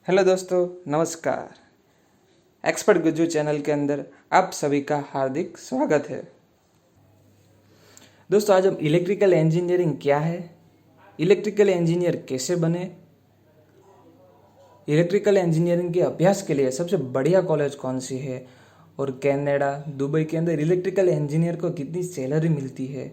Hello दोस्तों, नमस्कार। Expert Gujju channel के अंदर आप सभी का हार्दिक स्वागत है। दोस्तों, आज हम इलेक्ट्रिकल इंजीनियरिंग क्या है, इलेक्ट्रिकल इंजीनियर कैसे बने, इलेक्ट्रिकल इंजीनियरिंग के अभ्यास के लिए सबसे बढ़िया कॉलेज कौन सी है और कनाडा, दुबई के अंदर इलेक्ट्रिकल इंजीनियर को कितनी सैलरी मिलती है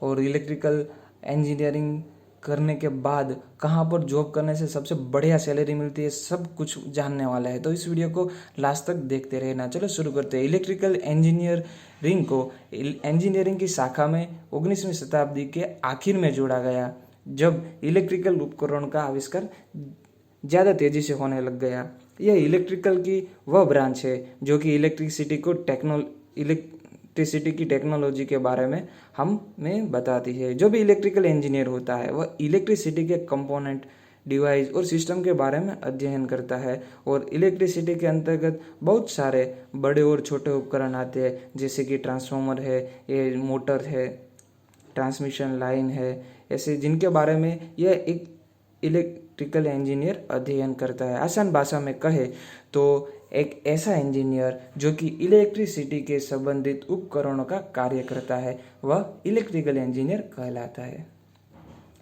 और इलेक्ट्रिकल इंजीनियरिंग करने के बाद कहाँ पर जॉब करने से सबसे बढ़िया सैलरी मिलती है, सब कुछ जानने वाला है। तो इस वीडियो को लास्ट तक देखते रहना। चलो शुरू करते हैं। इलेक्ट्रिकल इंजीनियरिंग को इंजीनियरिंग की शाखा में 19वीं शताब्दी के आखिर में जोड़ा गया, जब इलेक्ट्रिकल उपकरणों का आविष्कार ज़्यादा तेज़ी से होने लग गया। यह इलेक्ट्रिकल की वह ब्रांच है जो कि इलेक्ट्रिसिटी की टेक्नोलॉजी के बारे में हमें बताती है। जो भी इलेक्ट्रिकल इंजीनियर होता है वह इलेक्ट्रिसिटी के कंपोनेंट, डिवाइस और सिस्टम के बारे में अध्ययन करता है। और इलेक्ट्रिसिटी के अंतर्गत बहुत सारे बड़े और छोटे उपकरण आते हैं, जैसे कि ट्रांसफार्मर है, ये मोटर है, ट्रांसमिशन लाइन है, ऐसे जिनके बारे में यह एक इलेक्ट्रिकल इंजीनियर अध्ययन करता है। आसान भाषा में कहे तो एक ऐसा इंजीनियर जो कि इलेक्ट्रिसिटी के संबंधित उपकरणों का कार्य करता है, वह इलेक्ट्रिकल इंजीनियर कहलाता है।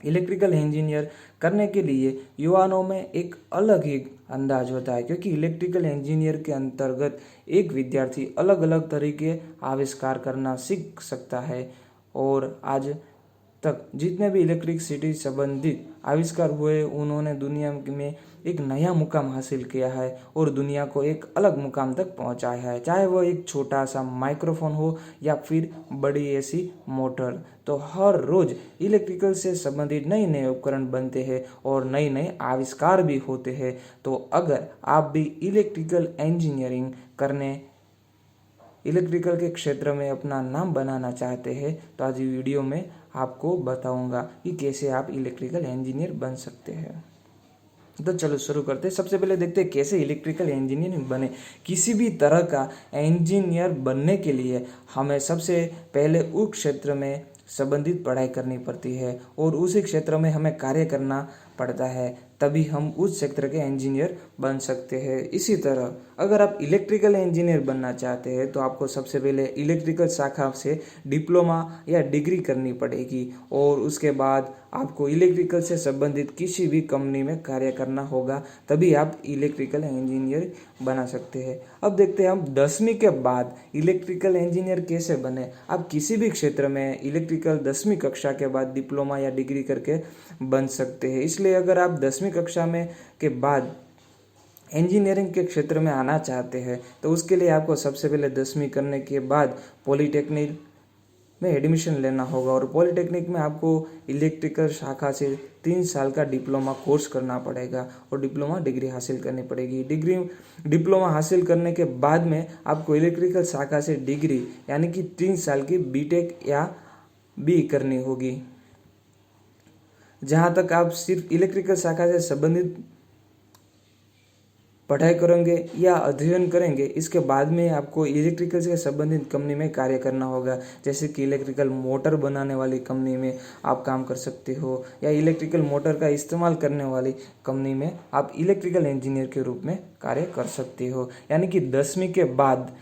इलेक्ट्रिकल इंजीनियर करने के लिए युवाओं में एक अलग ही अंदाज होता है, क्योंकि इलेक्ट्रिकल इंजीनियर के अंतर्गत एक विद्यार्थी अलग अलग तरीके आविष्कार करना सीख सकता है। और आज तक जितने भी इलेक्ट्रिसिटी संबंधित आविष्कार हुए, उन्होंने दुनिया में एक नया मुकाम हासिल किया है और दुनिया को एक अलग मुकाम तक पहुंचाया है, चाहे वो एक छोटा सा माइक्रोफोन हो या फिर बड़ी ऐसी मोटर। तो हर रोज इलेक्ट्रिकल से संबंधित नए नए उपकरण बनते हैं और नए नए आविष्कार भी होते हैं। तो अगर आप भी इलेक्ट्रिकल इंजीनियरिंग करने, इलेक्ट्रिकल के क्षेत्र में अपना नाम बनाना चाहते हैं, तो आज वीडियो में आपको बताऊंगा कि कैसे आप इलेक्ट्रिकल इंजीनियर बन सकते हैं। तो चलो शुरू करते हैं। सबसे पहले देखते हैं कैसे इलेक्ट्रिकल इंजीनियर बने। किसी भी तरह का इंजीनियर बनने के लिए हमें सबसे पहले उस क्षेत्र में संबंधित पढ़ाई करनी पड़ती है और उसी क्षेत्र में हमें कार्य करना पड़ता है, तभी हम उस क्षेत्र के इंजीनियर बन सकते हैं। इसी तरह अगर आप इलेक्ट्रिकल इंजीनियर बनना चाहते हैं तो आपको सबसे पहले इलेक्ट्रिकल शाखा से डिप्लोमा या डिग्री करनी पड़ेगी और उसके बाद आपको इलेक्ट्रिकल से संबंधित किसी भी कंपनी में कार्य करना होगा, तभी आप इलेक्ट्रिकल इंजीनियर बना सकते हैं। अब देखते हैं हम 10वीं के बाद इलेक्ट्रिकल इंजीनियर कैसे बने। आप किसी भी क्षेत्र में इलेक्ट्रिकल 10वीं कक्षा के बाद डिप्लोमा या डिग्री करके बन सकते हैं। इसलिए अगर आप 10वीं कक्षा में के बाद इंजीनियरिंग के क्षेत्र में आना चाहते हैं तो उसके लिए आपको सबसे पहले 10वीं करने के बाद पॉलिटेक्निक में एडमिशन लेना होगा और पॉलिटेक्निक में आपको इलेक्ट्रिकल शाखा से 3 साल का डिप्लोमा कोर्स करना पड़ेगा और डिप्लोमा डिग्री हासिल करनी पड़ेगी। डिप्लोमा हासिल करने के बाद में आपको इलेक्ट्रिकल शाखा से डिग्री यानी कि 3 साल की बीटेक या बी करनी होगी। जहाँ तक आप सिर्फ इलेक्ट्रिकल शाखा से संबंधित पढ़ाई करेंगे या अध्ययन करेंगे, इसके बाद में आपको इलेक्ट्रिकल से संबंधित कंपनी में कार्य करना होगा, जैसे कि इलेक्ट्रिकल मोटर बनाने वाली कंपनी में आप काम कर सकते हो या इलेक्ट्रिकल मोटर का इस्तेमाल करने वाली कंपनी में आप इलेक्ट्रिकल इंजीनियर के रूप में कार्य कर सकते हो। यानी कि 10वीं के बाद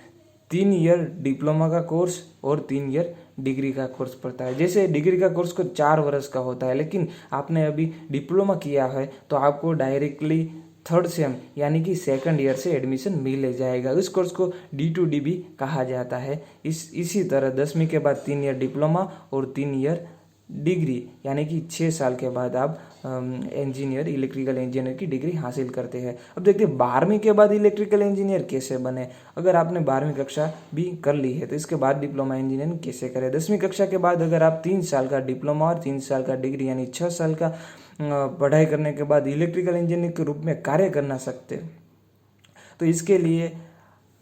3 ईयर डिप्लोमा का कोर्स और 3 ईयर डिग्री का कोर्स पड़ता है। जैसे डिग्री का कोर्स को 4 वर्ष का होता है, लेकिन आपने अभी डिप्लोमा किया है तो आपको डायरेक्टली 3rd सेम यानी कि 2nd ईयर से एडमिशन मिल जाएगा। इस कोर्स को D2D भी कहा जाता है। इसी तरह 10वीं के बाद 3 ईयर डिप्लोमा और 3 ईयर डिग्री यानी कि 6 साल के बाद आप इलेक्ट्रिकल इंजीनियर की डिग्री हासिल करते हैं। अब देखते हैं 12वीं के बाद इलेक्ट्रिकल इंजीनियर कैसे बने। अगर आपने 12वीं कक्षा भी कर ली है तो इसके बाद डिप्लोमा इंजीनियरिंग कैसे करें। 10वीं कक्षा के बाद अगर आप 3 साल का डिप्लोमा और 3 साल का डिग्री यानी 6 साल का पढ़ाई करने के बाद इलेक्ट्रिकल इंजीनियर के रूप में कार्य करना सकते, तो इसके लिए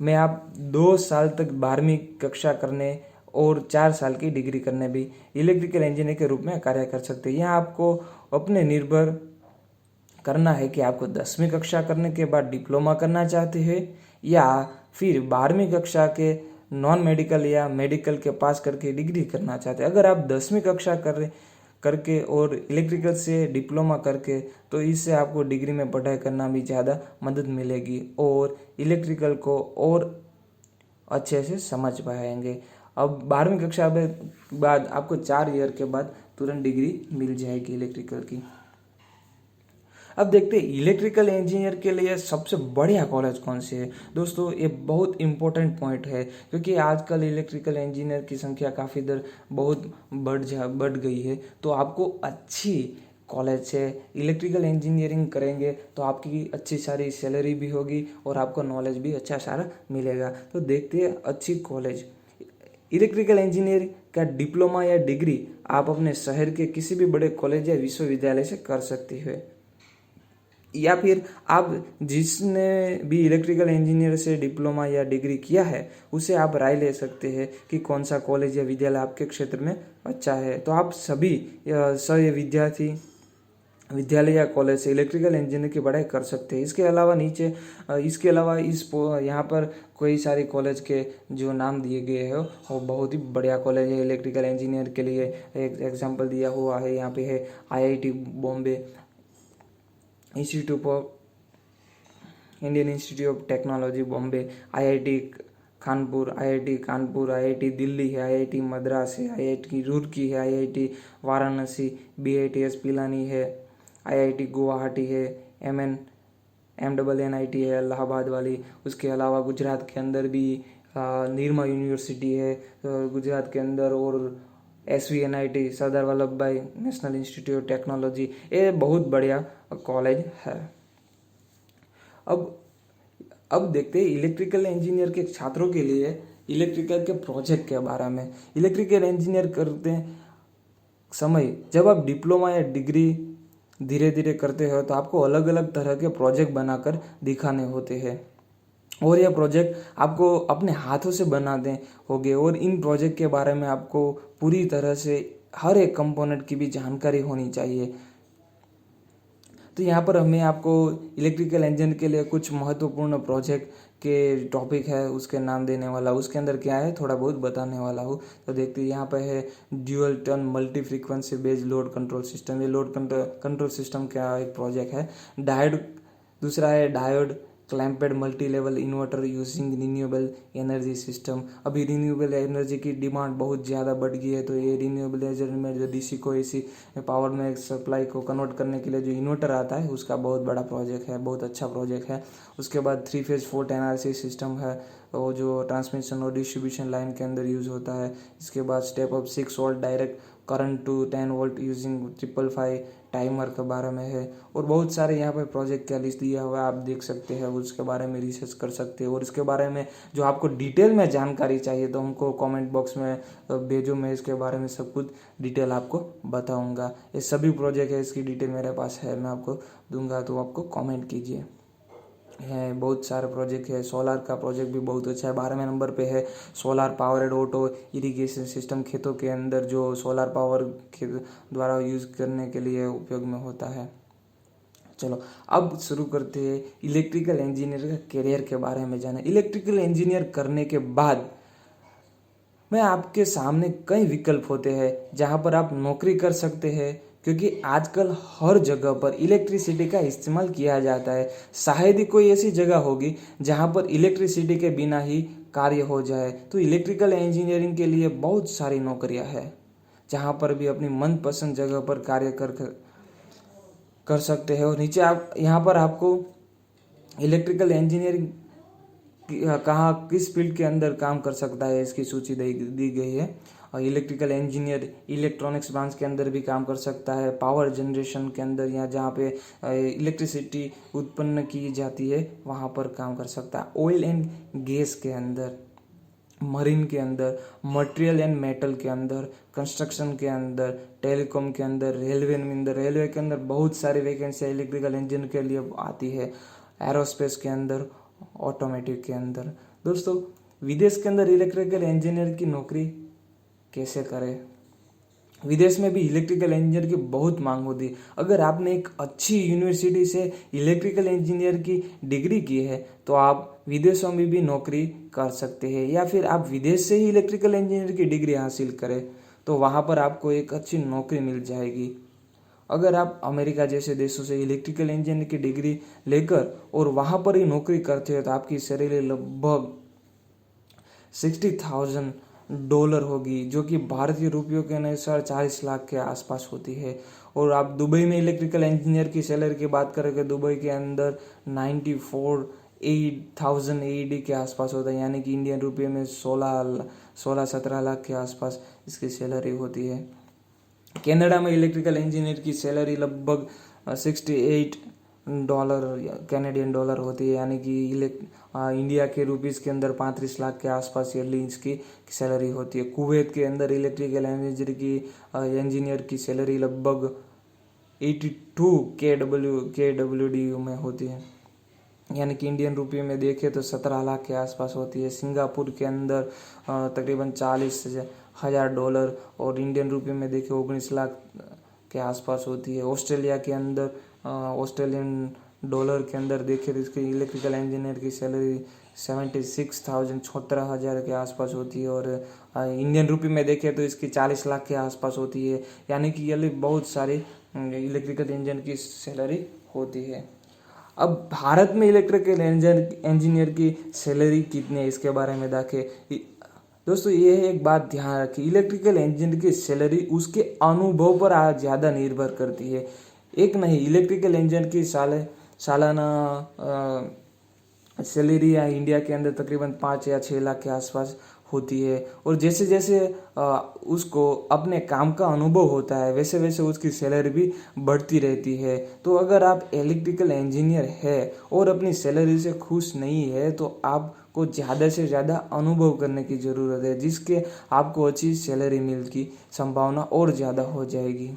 मैं आप 2 साल तक 12वीं कक्षा करने और 4 साल की डिग्री करने भी इलेक्ट्रिकल इंजीनियर के रूप में कार्य कर सकते हैं। यहाँ आपको अपने निर्भर करना है कि आपको 10वीं कक्षा करने के बाद डिप्लोमा करना चाहते हैं या फिर 12वीं कक्षा के नॉन मेडिकल या मेडिकल के पास करके डिग्री करना चाहते हैं। अगर आप 10वीं कक्षा करके और इलेक्ट्रिकल से डिप्लोमा करके, तो इससे आपको डिग्री में पढ़ाई करना भी ज़्यादा मदद मिलेगी और इलेक्ट्रिकल को और अच्छे से समझ पाएंगे। अब 12वीं कक्षा के बाद आपको 4 ईयर के बाद तुरंत डिग्री मिल जाएगी इलेक्ट्रिकल की। अब देखते हैं इलेक्ट्रिकल इंजीनियर के लिए सबसे बढ़िया कॉलेज कौन से है। दोस्तों ये बहुत इंपॉर्टेंट पॉइंट है, क्योंकि आजकल इलेक्ट्रिकल इंजीनियर की संख्या काफ़ी बहुत बढ़ गई है। तो आपको अच्छी कॉलेज से इलेक्ट्रिकल इंजीनियरिंग करेंगे तो आपकी अच्छी सारी सैलरी भी होगी और आपको नॉलेज भी अच्छा सारा मिलेगा। तो देखते हैं अच्छी कॉलेज इलेक्ट्रिकल इंजीनियरिंग का डिप्लोमा या डिग्री आप अपने शहर के किसी भी बड़े कॉलेज या विश्वविद्यालय से कर सकते हैं, या फिर आप जिसने भी इलेक्ट्रिकल इंजीनियर से डिप्लोमा या डिग्री किया है उसे आप राय ले सकते हैं कि कौन सा कॉलेज या विद्यालय आपके क्षेत्र में अच्छा है। तो आप सभी विद्यार्थी विद्यालय या कॉलेज से इलेक्ट्रिकल इंजीनियर की पढ़ाई कर सकते हैं। इसके अलावा यहाँ पर कई सारे कॉलेज के जो नाम दिए गए हैं वो बहुत ही बढ़िया कॉलेज है इलेक्ट्रिकल इंजीनियर के लिए। एक एग्जांपल दिया हुआ है यहाँ पे है IIT Bombay, Indian institute of technology Bombay, IIT Kanpur, IIT Delhi है, IIT मद्रास है, IIT रुड़की है, IIT वाराणसी, BITS पिलानी है, IIT गुवाहाटी है, MNNIT है इलाहाबाद वाली। उसके अलावा गुजरात के अंदर भी निर्मा यूनिवर्सिटी है गुजरात के अंदर, और SVNIT सरदार वल्लभ भाई नेशनल इंस्टीट्यूट ऑफ टेक्नोलॉजी, ये बहुत बढ़िया कॉलेज है। अब देखते हैं इलेक्ट्रिकल इंजीनियर के छात्रों के लिए इलेक्ट्रिकल के प्रोजेक्ट के बारे में। इलेक्ट्रिकल इंजीनियर करते समय जब आप डिप्लोमा या डिग्री धीरे धीरे करते हो तो आपको अलग अलग तरह के प्रोजेक्ट बनाकर दिखाने होते हैं, और यह प्रोजेक्ट आपको अपने हाथों से बनाने होंगे, और इन प्रोजेक्ट के बारे में आपको पूरी तरह से हर एक कंपोनेंट की भी जानकारी होनी चाहिए। तो यहाँ पर हमें आपको इलेक्ट्रिकल इंजन के लिए कुछ महत्वपूर्ण प्रोजेक्ट के टॉपिक है उसके नाम देने वाला, उसके अंदर क्या है थोड़ा बहुत बताने वाला हूँ। तो देखते हैं यहाँ पे है dual turn multi frequency based load control system. ये लोड कंट्रोल सिस्टम का एक प्रोजेक्ट है। डायोड, दूसरा है diode clamped multi level inverter using renewable energy system. अभी रिन्यूएबल एनर्जी की डिमांड बहुत ज़्यादा बढ़ गई है, तो ये रिन्यूएबल एनर्जी में जो DC को AC पावर में सप्लाई को कन्वर्ट करने के लिए जो इन्वर्टर आता है उसका बहुत बड़ा प्रोजेक्ट है, बहुत अच्छा प्रोजेक्ट है। उसके बाद 3 फेज फोर्ट NRC सिस्टम है, वो जो ट्रांसमिशन और डिस्ट्रीब्यूशन लाइन के अंदर यूज़ होता है। इसके बाद step up 6 volt direct current to 10 volt using 555 timer के बारे में है, और बहुत सारे यहाँ पे प्रोजेक्ट का लिस्ट दिया हुआ है, आप देख सकते हैं, उसके बारे में रिसर्च कर सकते हैं। और इसके बारे में जो आपको डिटेल में जानकारी चाहिए तो हमको कमेंट बॉक्स में भेजो, मैं इसके बारे में सब कुछ डिटेल आपको बताऊंगा। ये सभी प्रोजेक्ट है, इसकी डिटेल मेरे पास है, मैं आपको दूंगा, तो आपको कमेंट कीजिए। है बहुत सारे प्रोजेक्ट है। सोलार का प्रोजेक्ट भी बहुत अच्छा है। 12वें नंबर पे है solar powered auto irrigation system. खेतों के अंदर जो सोलार पावर के द्वारा यूज़ करने के लिए उपयोग में होता है। चलो अब शुरू करते हैं इलेक्ट्रिकल इंजीनियर का करियर के बारे में जाने। इलेक्ट्रिकल इंजीनियर करने के बाद में आपके सामने कई विकल्प होते हैं जहाँ पर आप नौकरी कर सकते हैं, क्योंकि आजकल हर जगह पर इलेक्ट्रिसिटी का इस्तेमाल किया जाता है। शायद ही कोई ऐसी जगह होगी जहाँ पर इलेक्ट्रिसिटी के बिना ही कार्य हो जाए। तो इलेक्ट्रिकल इंजीनियरिंग के लिए बहुत सारी नौकरियां हैं जहाँ पर भी अपनी मनपसंद जगह पर कार्य कर सकते हैं। और नीचे आप यहाँ पर आपको इलेक्ट्रिकल इंजीनियरिंग कहाँ किस फील्ड के अंदर काम कर सकता है इसकी सूची दी गई है। और इलेक्ट्रिकल इंजीनियर इलेक्ट्रॉनिक्स ब्रांच के अंदर भी काम कर सकता है, पावर जनरेशन के अंदर या जहाँ पे इलेक्ट्रिसिटी उत्पन्न की जाती है वहाँ पर काम कर सकता है, ऑयल एंड गैस के अंदर, मरीन के अंदर, मटेरियल एंड मेटल के अंदर, कंस्ट्रक्शन के अंदर, टेलीकॉम के अंदर, रेलवे के अंदर बहुत सारी वैकेंसी इलेक्ट्रिकल इंजीनियर के लिए आती है, एरोस्पेस के अंदर, ऑटोमेटिव के अंदर। दोस्तों विदेश के अंदर इलेक्ट्रिकल इंजीनियर की नौकरी कैसे करें? विदेश में भी इलेक्ट्रिकल इंजीनियर की बहुत मांग होती है। अगर आपने एक अच्छी यूनिवर्सिटी से इलेक्ट्रिकल इंजीनियर की डिग्री की है तो आप विदेशों में भी नौकरी कर सकते हैं, या फिर आप विदेश से ही इलेक्ट्रिकल इंजीनियर की डिग्री हासिल करें तो वहाँ पर आपको एक अच्छी नौकरी मिल जाएगी। अगर आप अमेरिका जैसे देशों से इलेक्ट्रिकल इंजीनियर की डिग्री लेकर और वहाँ पर ही नौकरी करते हो तो आपकी सैलरी लगभग $60,000 होगी, जो कि भारतीय रुपयों के अनुसार 40 लाख के आसपास होती है। और आप दुबई में इलेक्ट्रिकल इंजीनियर की सैलरी की बात करें तो दुबई के अंदर 94,000 AED के आसपास होता है, यानी कि इंडियन रुपये में 16-17 लाख के आसपास इसकी सैलरी होती है। कनाडा में इलेक्ट्रिकल इंजीनियर की सैलरी लगभग $68 कैनेडियन डॉलर होती है, यानी कि इंडिया के रुपीस के अंदर 35 लाख के आसपास ईयरली इसकी सैलरी होती है। कुवैत के अंदर इलेक्ट्रिकल इंजीनियर की सैलरी लगभग 82 KWD में होती है, यानी कि इंडियन रुपये में देखें तो 17 लाख के आसपास होती है। सिंगापुर के अंदर तकरीबन $40,000 और इंडियन रुपये में देखें 19 लाख के आसपास होती है। ऑस्ट्रेलिया के अंदर ऑस्ट्रेलियन डॉलर के अंदर देखें तो इसके इलेक्ट्रिकल इंजीनियर की सैलरी 76,000 के आसपास होती है, और इंडियन रुपये में देखें तो इसकी 40 लाख के आसपास होती है, यानी कि ये बहुत सारी इलेक्ट्रिकल इंजीनियर की सैलरी होती है। अब भारत में इलेक्ट्रिकल इंजीनियर की सैलरी कितनी है इसके बारे में देखें दोस्तों, ये एक बात ध्यान रखिए, इलेक्ट्रिकल इंजीनियर की सैलरी उसके अनुभव पर ज़्यादा निर्भर करती है। एक नहीं, इलेक्ट्रिकल इंजीनियर की सालाना सैलरी इंडिया के अंदर तकरीबन 5 या 6 लाख के आसपास होती है, और जैसे जैसे उसको अपने काम का अनुभव होता है वैसे वैसे उसकी सैलरी भी बढ़ती रहती है। तो अगर आप इलेक्ट्रिकल इंजीनियर है और अपनी सैलरी से खुश नहीं है तो आपको ज़्यादा से ज़्यादा अनुभव करने की ज़रूरत है, जिसके आपको अच्छी सैलरी मिलने की संभावना और ज़्यादा हो जाएगी।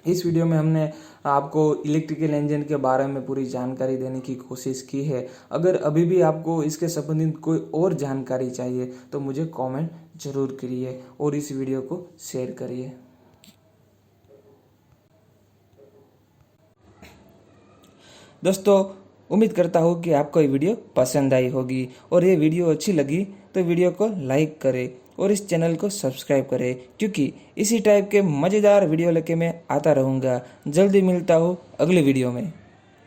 इस वीडियो में हमने आपको इलेक्ट्रिकल इंजन के बारे में पूरी जानकारी देने की कोशिश की है। अगर अभी भी आपको इसके संबंधित कोई और जानकारी चाहिए तो मुझे कमेंट जरूर करिए और इस वीडियो को शेयर करिए। दोस्तों, उम्मीद करता हूँ कि आपको ये वीडियो पसंद आई होगी, और ये वीडियो अच्छी लगी तो वीडियो को लाइक करें और इस चैनल को सब्सक्राइब करें, क्योंकि इसी टाइप के मज़ेदार वीडियो लेके मैं आता रहूँगा। जल्दी मिलता हूँ अगली वीडियो में।